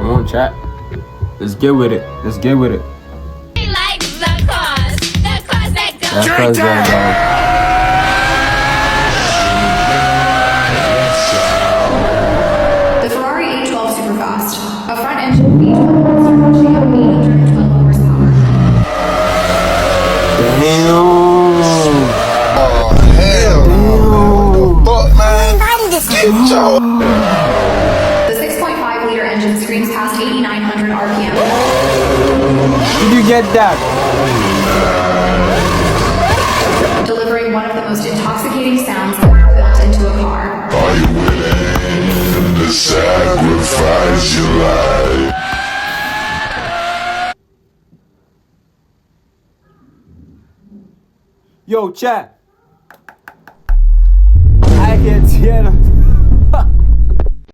Come on, chat. Let's get with it. Let's get with it. Like the cars that go. That's cause The Ferrari 812 Superfast, a front-engine V12 reaching 812 horsepower. Damn. The 6.5-liter engine screams past 8,900 RPM. Did you get that? Delivering one of the most intoxicating sounds ever built into a car. Are you willing to sacrifice your life? Yo, chat. I can see it.